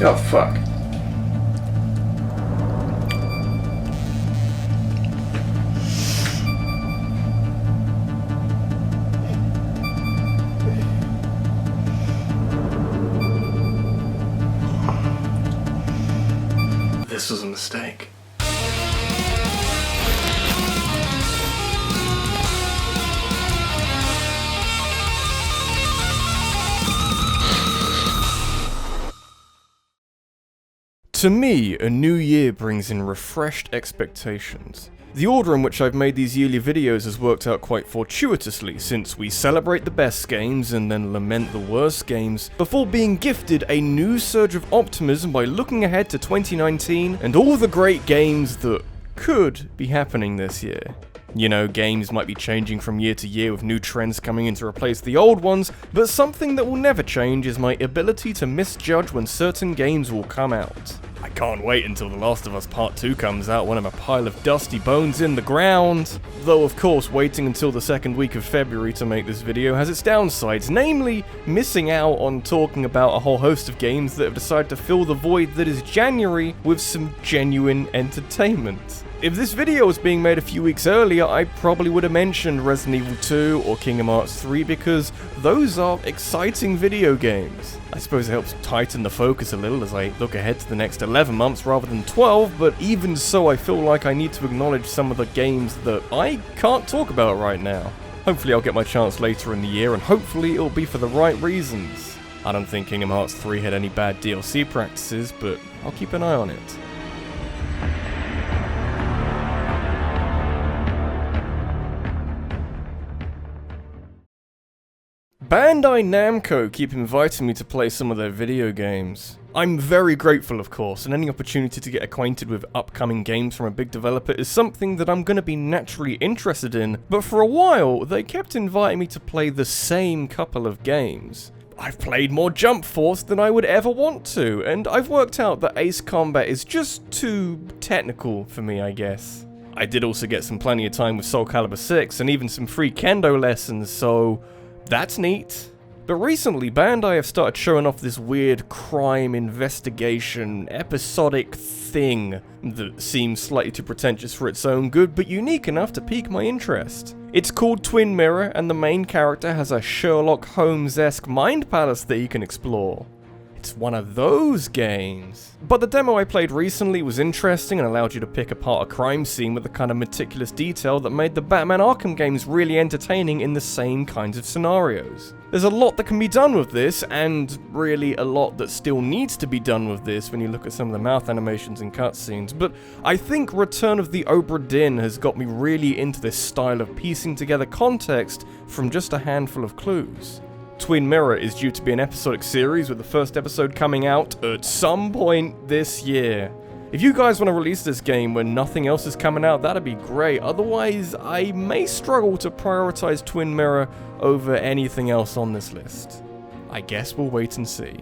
Oh, fuck. This was a mistake. To me, a new year brings in refreshed expectations. The order in which I've made these yearly videos has worked out quite fortuitously, since we celebrate the best games and then lament the worst games, before being gifted a new surge of optimism by looking ahead to 2019 and all the great games that could be happening this year. You know, games might be changing from year to year with new trends coming in to replace the old ones, but something that will never change is my ability to misjudge when certain games will come out. I can't wait until The Last of Us Part 2 comes out when I'm a pile of dusty bones in the ground. Though of course waiting until the second week of February to make this video has its downsides, namely missing out on talking about a whole host of games that have decided to fill the void that is January with some genuine entertainment. If this video was being made a few weeks earlier, I probably would have mentioned Resident Evil 2 or Kingdom Hearts 3 because those are exciting video games. I suppose it helps tighten the focus a little as I look ahead to the next 11 months rather than 12, but even so I feel like I need to acknowledge some of the games that I can't talk about right now. Hopefully I'll get my chance later in the year and hopefully it'll be for the right reasons. I don't think Kingdom Hearts 3 had any bad DLC practices, but I'll keep an eye on it. Bandai Namco keep inviting me to play some of their video games. I'm very grateful, of course, and any opportunity to get acquainted with upcoming games from a big developer is something that I'm going to be naturally interested in, but for a while, they kept inviting me to play the same couple of games. I've played more Jump Force than I would ever want to, and I've worked out that Ace Combat is just too technical for me, I guess. I did also get some plenty of time with Soul Calibur 6, and even some free kendo lessons, so that's neat. But recently, Bandai have started showing off this weird crime investigation episodic thing that seems slightly too pretentious for its own good, but unique enough to pique my interest. It's called Twin Mirror, and the main character has a Sherlock Holmes-esque mind palace that he can explore. It's one of those games. But the demo I played recently was interesting and allowed you to pick apart a crime scene with the kind of meticulous detail that made the Batman Arkham games really entertaining in the same kinds of scenarios. There's a lot that can be done with this, and really a lot that still needs to be done with this when you look at some of the mouth animations and cutscenes, but I think Return of the Obra Dinn has got me really into this style of piecing together context from just a handful of clues. Twin Mirror is due to be an episodic series with the first episode coming out at some point this year. If you guys want to release this game when nothing else is coming out, that'd be great. Otherwise, I may struggle to prioritize Twin Mirror over anything else on this list. I guess we'll wait and see.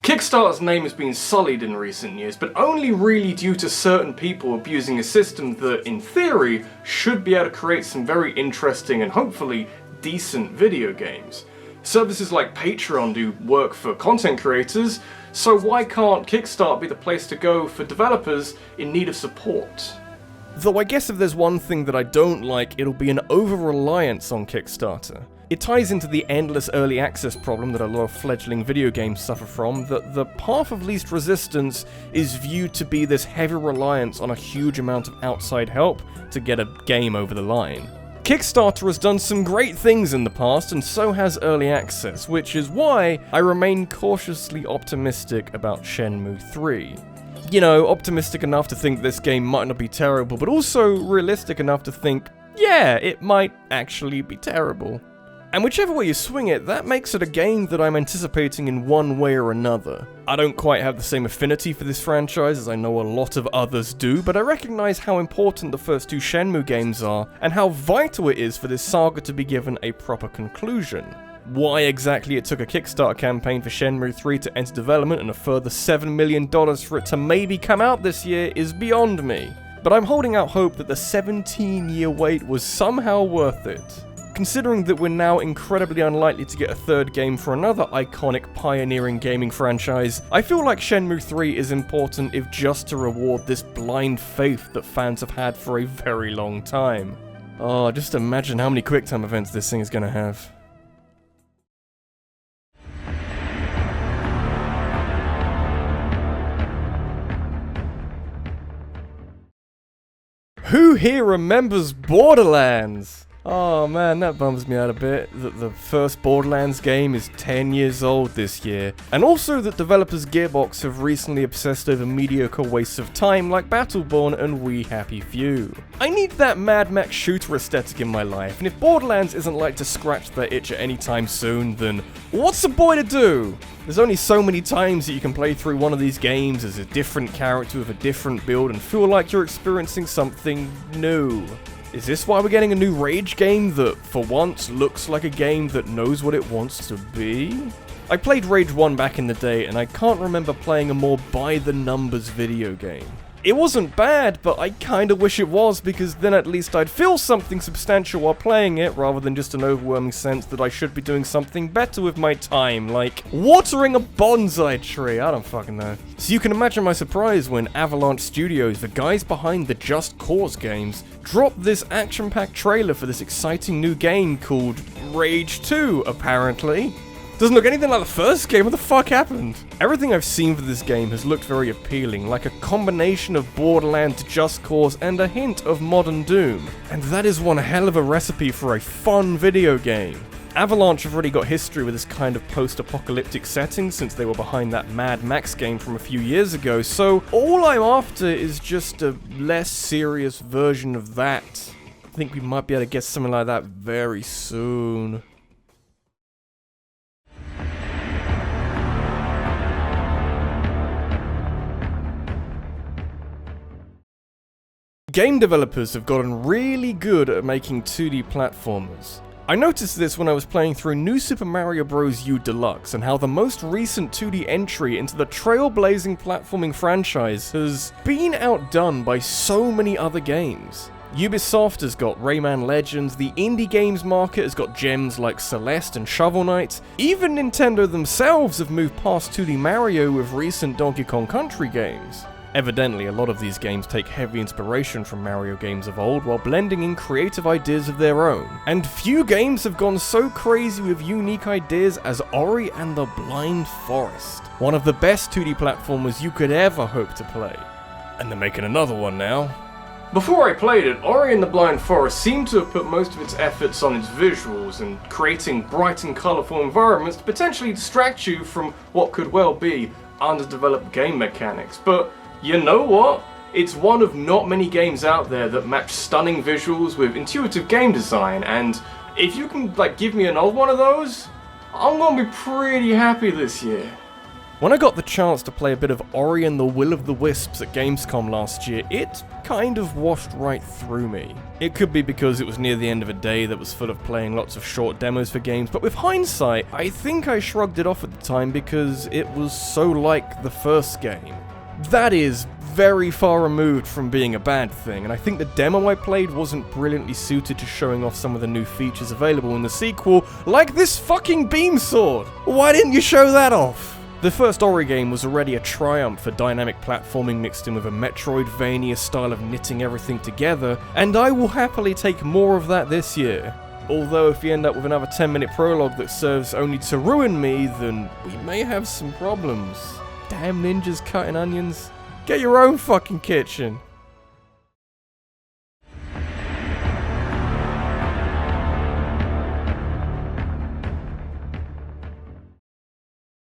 Kickstarter's name has been sullied in recent years, but only really due to certain people abusing a system that, in theory, should be able to create some very interesting and hopefully decent video games. Services like Patreon do work for content creators, so why can't Kickstarter be the place to go for developers in need of support? Though I guess if there's one thing that I don't like, it'll be an over-reliance on Kickstarter. It ties into the endless early access problem that a lot of fledgling video games suffer from, that the path of least resistance is viewed to be this heavy reliance on a huge amount of outside help to get a game over the line. Kickstarter has done some great things in the past, and so has early access, which is why I remain cautiously optimistic about Shenmue 3. You know, optimistic enough to think this game might not be terrible, but also realistic enough to think, yeah, it might actually be terrible. And whichever way you swing it, that makes it a game that I'm anticipating in one way or another. I don't quite have the same affinity for this franchise as I know a lot of others do, but I recognize how important the first two Shenmue games are, and how vital it is for this saga to be given a proper conclusion. Why exactly it took a Kickstarter campaign for Shenmue 3 to enter development and a further $7 million for it to maybe come out this year is beyond me. but I'm holding out hope that the 17-year wait was somehow worth it. Considering that we're now incredibly unlikely to get a third game for another iconic, pioneering gaming franchise, I feel like Shenmue 3 is important if just to reward this blind faith that fans have had for a very long time. Oh, just imagine how many QuickTime events this thing is gonna have. Who here remembers Borderlands? Oh man, that bums me out a bit, that the first Borderlands game is 10 years old this year. And also that developers Gearbox have recently obsessed over mediocre wastes of time like Battleborn and We Happy Few. I need that Mad Max shooter aesthetic in my life, and if Borderlands isn't like to scratch that itch at any time soon, then what's a boy to do? There's only so many times that you can play through one of these games as a different character with a different build and feel like you're experiencing something new. Is this why we're getting a new Rage game that, for once, looks like a game that knows what it wants to be? I played Rage 1 back in the day, and I can't remember playing a more by-the-numbers video game. It wasn't bad, but I kinda wish it was, because then at least I'd feel something substantial while playing it, rather than just an overwhelming sense that I should be doing something better with my time, like watering a bonsai tree, I don't fucking know. So you can imagine my surprise when Avalanche Studios, the guys behind the Just Cause games, dropped this action-packed trailer for this exciting new game called Rage 2, apparently. Doesn't look anything like the first game, what the fuck happened? Everything I've seen for this game has looked very appealing, like a combination of Borderlands, Just Cause, and a hint of modern Doom. And that is one hell of a recipe for a fun video game. Avalanche have already got history with this kind of post-apocalyptic setting since they were behind that Mad Max game from a few years ago, so all I'm after is just a less serious version of that. I think we might be able to get something like that very soon. Game developers have gotten really good at making 2D platformers. I noticed this when I was playing through New Super Mario Bros. U Deluxe and how the most recent 2D entry into the trailblazing platforming franchise has been outdone by so many other games. Ubisoft has got Rayman Legends, the indie games market has got gems like Celeste and Shovel Knight, even Nintendo themselves have moved past 2D Mario with recent Donkey Kong Country games. Evidently, a lot of these games take heavy inspiration from Mario games of old while blending in creative ideas of their own. And few games have gone so crazy with unique ideas as Ori and the Blind Forest, one of the best 2D platformers you could ever hope to play. And they're making another one now. Before I played it, Ori and the Blind Forest seemed to have put most of its efforts on its visuals and creating bright and colourful environments to potentially distract you from what could well be underdeveloped game mechanics, but you know what? It's one of not many games out there that match stunning visuals with intuitive game design, and if you can give me another one of those, I'm gonna be pretty happy this year. When I got the chance to play a bit of Ori and the Will of the Wisps at Gamescom last year, it kind of washed right through me. It could be because it was near the end of a day that was full of playing lots of short demos for games, but with hindsight, I think I shrugged it off at the time because it was so like the first game. That is very far removed from being a bad thing, and I think the demo I played wasn't brilliantly suited to showing off some of the new features available in the sequel, like this fucking beam sword! Why didn't you show that off? The first Ori game was already a triumph for dynamic platforming mixed in with a Metroidvania style of knitting everything together, and I will happily take more of that this year. Although if you end up with another 10-minute prologue that serves only to ruin me, then we may have some problems. Damn ninjas cutting onions. Get your own fucking kitchen.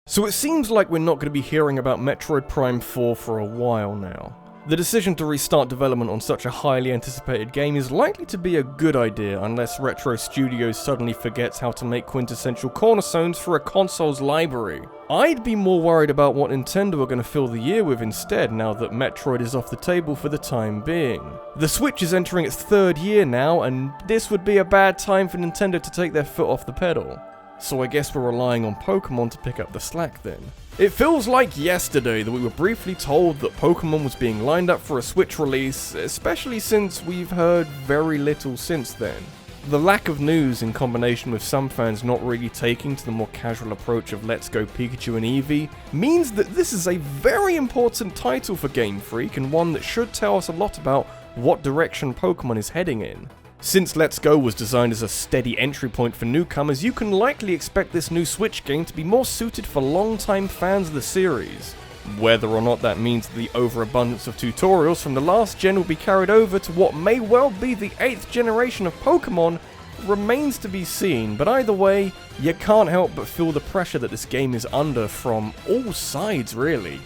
So it seems like we're not going to be hearing about Metroid Prime 4 for a while now. The decision to restart development on such a highly anticipated game is likely to be a good idea unless Retro Studios suddenly forgets how to make quintessential cornerstones for a console's library. I'd be more worried about what Nintendo are going to fill the year with instead now that Metroid is off the table for the time being. The Switch is entering its third year now, and this would be a bad time for Nintendo to take their foot off the pedal. so I guess we're relying on Pokemon to pick up the slack then. It feels like yesterday that we were briefly told that Pokemon was being lined up for a Switch release, especially since we've heard very little since then. The lack of news in combination with some fans not really taking to the more casual approach of Let's Go Pikachu and Eevee means that this is a very important title for Game Freak and one that should tell us a lot about what direction Pokemon is heading in. Since Let's Go was designed as a steady entry point for newcomers, you can likely expect this new Switch game to be more suited for long-time fans of the series. Whether or not that means the overabundance of tutorials from the last gen will be carried over to what may well be the 8th generation of Pokemon remains to be seen, but either way, you can't help but feel the pressure that this game is under from all sides really.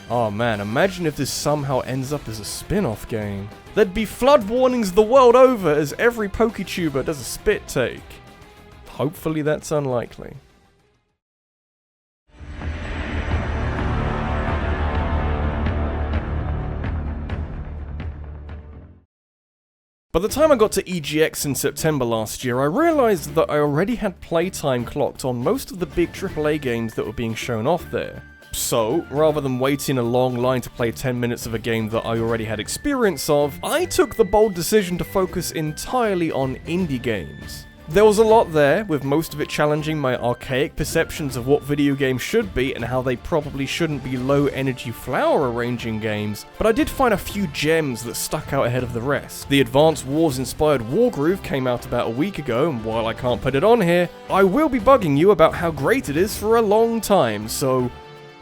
Oh man, imagine if this somehow ends up as a spin-off game. There'd be flood warnings the world over as every PokeTuber does a spit take. Hopefully that's unlikely. By the time I got to EGX in September last year, I realised that I already had playtime clocked on most of the big AAA games that were being shown off there. So, rather than waiting a long line to play 10 minutes of a game that I already had experience of, I took the bold decision to focus entirely on indie games. There was a lot there, with most of it challenging my archaic perceptions of what video games should be and how they probably shouldn't be low-energy flower arranging games, but I did find a few gems that stuck out ahead of the rest. The Advance Wars-inspired Wargroove came out about a week ago, and while I can't put it on here, I will be bugging you about how great it is for a long time, so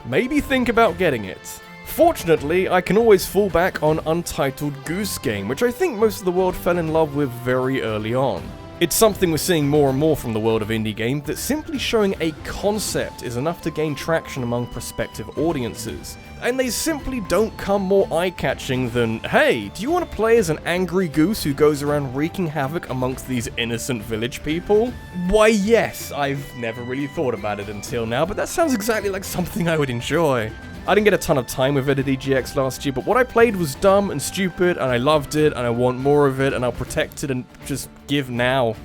maybe think about getting it. Fortunately, I can always fall back on Untitled Goose Game, which I think most of the world fell in love with very early on. It's something we're seeing more and more from the world of indie games, that simply showing a concept is enough to gain traction among prospective audiences. And they simply don't come more eye-catching than, hey, do you want to play as an angry goose who goes around wreaking havoc amongst these innocent village people? Why yes, I've never really thought about it until now, but that sounds exactly like something I would enjoy. I didn't get a ton of time with it at EGX last year, but what I played was dumb and stupid, and I loved it, and I want more of it, and I'll protect it and just give now.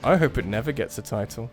I hope it never gets a title.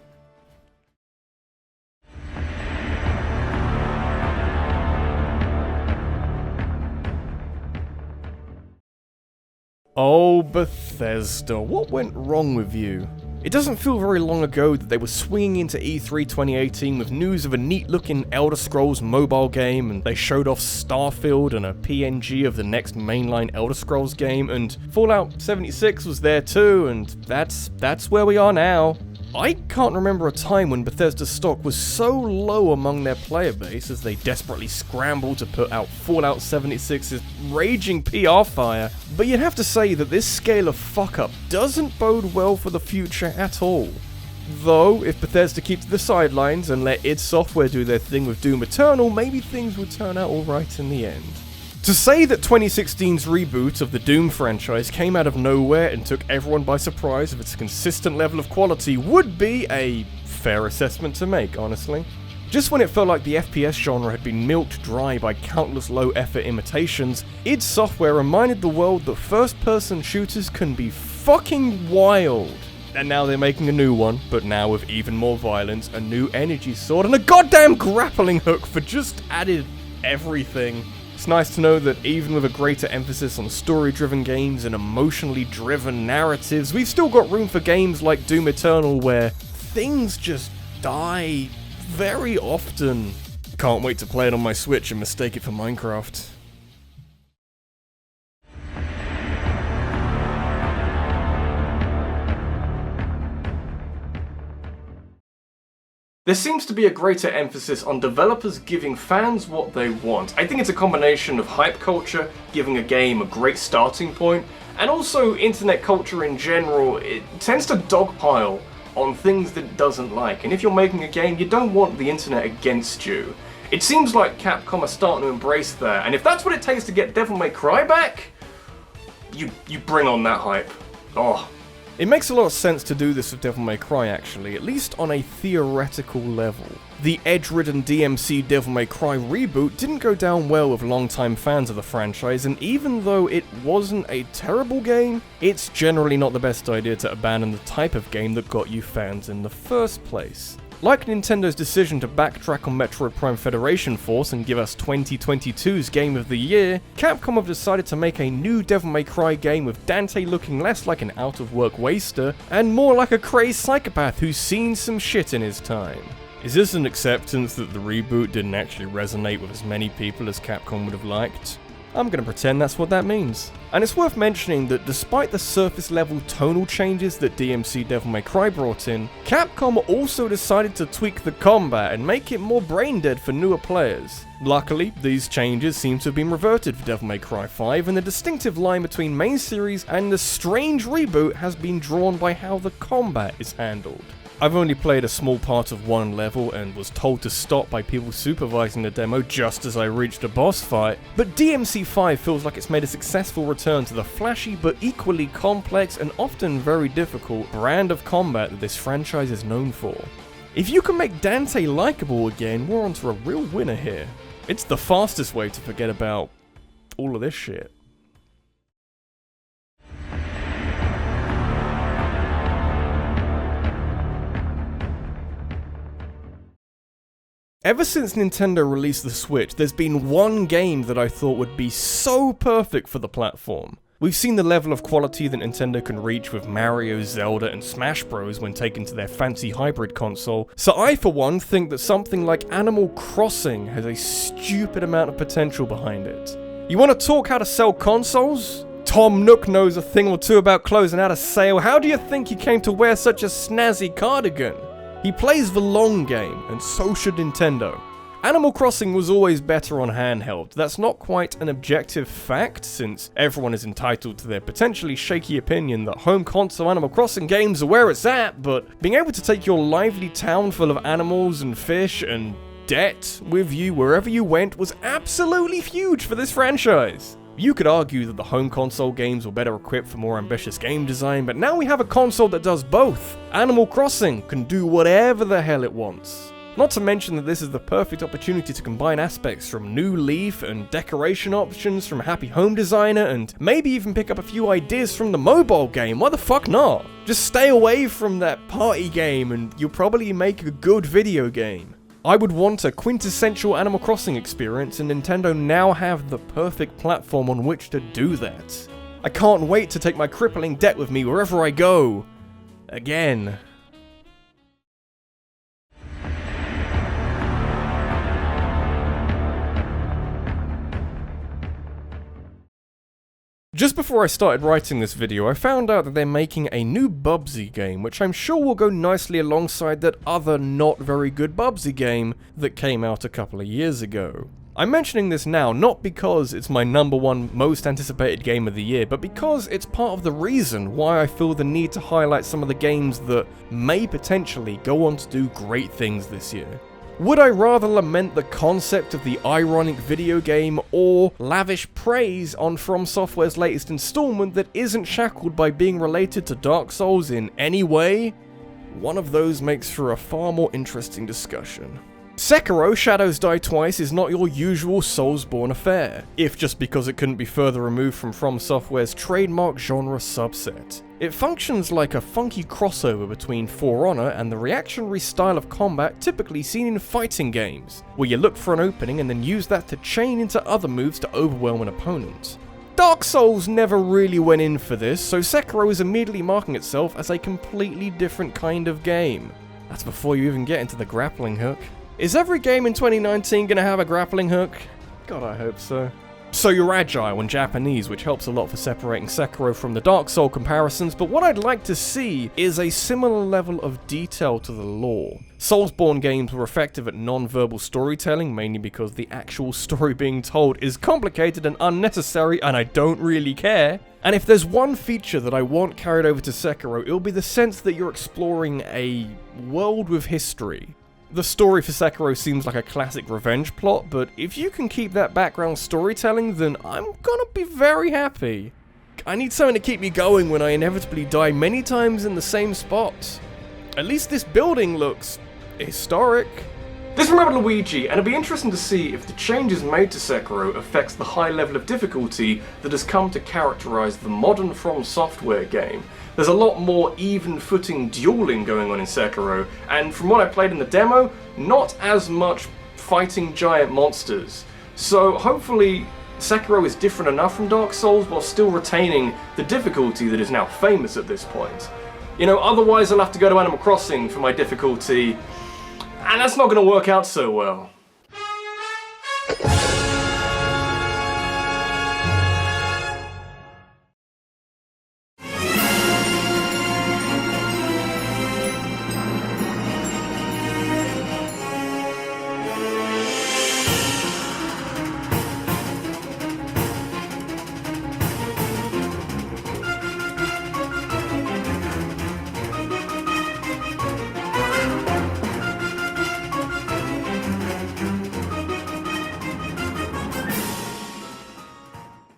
Oh, Bethesda, what went wrong with you? It doesn't feel very long ago that they were swinging into E3 2018 with news of a neat-looking Elder Scrolls mobile game, and they showed off Starfield and a PNG of the next mainline Elder Scrolls game, and Fallout 76 was there too, and that's where we are now. I can't remember a time when Bethesda's stock was so low among their player base as they desperately scrambled to put out Fallout 76's raging PR fire, but you'd have to say that this scale of fuck-up doesn't bode well for the future at all. Though, if Bethesda keep to the sidelines and let id Software do their thing with Doom Eternal, maybe things would turn out alright in the end. To say that 2016's reboot of the Doom franchise came out of nowhere and took everyone by surprise with its consistent level of quality would be a fair assessment to make, honestly. Just when it felt like the FPS genre had been milked dry by countless low-effort imitations, id Software reminded the world that first-person shooters can be fucking wild. And now they're making a new one, but now with even more violence, a new energy sword, and a goddamn grappling hook for just added everything. It's nice to know that even with a greater emphasis on story-driven games and emotionally driven narratives, we've still got room for games like Doom Eternal where things just die very often. Can't wait to play it on my Switch and mistake it for Minecraft. There seems to be a greater emphasis on developers giving fans what they want. I think it's a combination of hype culture, giving a game a great starting point, and also internet culture in general. It tends to dogpile on things that it doesn't like, and if you're making a game, you don't want the internet against you. It seems like Capcom are starting to embrace that, and if that's what it takes to get Devil May Cry back, you bring on that hype. Oh. It makes a lot of sense to do this with Devil May Cry actually, at least on a theoretical level. The edge-ridden DMC Devil May Cry reboot didn't go down well with longtime fans of the franchise, and even though it wasn't a terrible game, it's generally not the best idea to abandon the type of game that got you fans in the first place. Like Nintendo's decision to backtrack on Metroid Prime Federation Force and give us 2022's Game of the Year, Capcom have decided to make a new Devil May Cry game with Dante looking less like an out-of-work waster and more like a crazed psychopath who's seen some shit in his time. Is this an acceptance that the reboot didn't actually resonate with as many people as Capcom would have liked? I'm gonna pretend that's what that means. And it's worth mentioning that despite the surface level tonal changes that DMC Devil May Cry brought in, Capcom also decided to tweak the combat and make it more brain dead for newer players. Luckily, these changes seem to have been reverted for Devil May Cry 5, and the distinctive line between main series and the strange reboot has been drawn by how the combat is handled. I've only played a small part of one level and was told to stop by people supervising the demo just as I reached a boss fight, but DMC 5 feels like it's made a successful return to the flashy but equally complex and often very difficult brand of combat that this franchise is known for. If you can make Dante likable again, we're onto a real winner here. It's the fastest way to forget about all of this shit. Ever since Nintendo released the Switch, there's been one game that I thought would be so perfect for the platform. We've seen the level of quality that Nintendo can reach with Mario, Zelda, and Smash Bros. When taken to their fancy hybrid console, so I for one think that something like Animal Crossing has a stupid amount of potential behind it. You want to talk how to sell consoles? Tom Nook knows a thing or two about closing out a sale. How do you think he came to wear such a snazzy cardigan? He plays the long game, and so should Nintendo. Animal Crossing was always better on handheld. That's not quite an objective fact, since everyone is entitled to their potentially shaky opinion that home console Animal Crossing games are where it's at, but being able to take your lively town full of animals and fish and debt with you wherever you went was absolutely huge for this franchise. You could argue that the home console games were better equipped for more ambitious game design, but now we have a console that does both. Animal Crossing can do whatever the hell it wants. Not to mention that this is the perfect opportunity to combine aspects from New Leaf and decoration options from Happy Home Designer, and maybe even pick up a few ideas from the mobile game. Why the fuck not? Just stay away from that party game and you'll probably make a good video game. I would want a quintessential Animal Crossing experience, and Nintendo now have the perfect platform on which to do that. I can't wait to take my crippling debt with me wherever I go. Again. Just before I started writing this video, I found out that they're making a new Bubsy game, which I'm sure will go nicely alongside that other not very good Bubsy game that came out a couple of years ago. I'm mentioning this now not because it's my #1 most anticipated game of the year, but because it's part of the reason why I feel the need to highlight some of the games that may potentially go on to do great things this year. Would I rather lament the concept of the ironic video game or lavish praise on From Software's latest installment that isn't shackled by being related to Dark Souls in any way? One of those makes for a far more interesting discussion. Sekiro: Shadows Die Twice is not your usual Soulsborne affair, if just because it couldn't be further removed from Software's trademark genre subset. It functions like a funky crossover between For Honor and the reactionary style of combat typically seen in fighting games, where you look for an opening and then use that to chain into other moves to overwhelm an opponent. Dark Souls never really went in for this, so Sekiro is immediately marking itself as a completely different kind of game. That's before you even get into the grappling hook. Is every game in 2019 gonna have a grappling hook? God, I hope so. So you're agile in Japanese, which helps a lot for separating Sekiro from the Dark Souls comparisons, but what I'd like to see is a similar level of detail to the lore. Soulsborne games were effective at non-verbal storytelling, mainly because the actual story being told is complicated and unnecessary, and I don't really care. And if there's one feature that I want carried over to Sekiro, it'll be the sense that you're exploring a world with history. The story for Sekiro seems like a classic revenge plot, but if you can keep that background storytelling, then I'm gonna be very happy. I need something to keep me going when I inevitably die many times in the same spot. At least this building looks historic. This is RabbidLuigi, and it'll be interesting to see if the changes made to Sekiro affects the high level of difficulty that has come to characterise the modern From Software game. There's a lot more even-footing dueling going on in Sekiro, and from what I played in the demo, not as much fighting giant monsters. So hopefully Sekiro is different enough from Dark Souls while still retaining the difficulty that is now famous at this point. You know, otherwise I'll have to go to Animal Crossing for my difficulty, and that's not going to work out so well.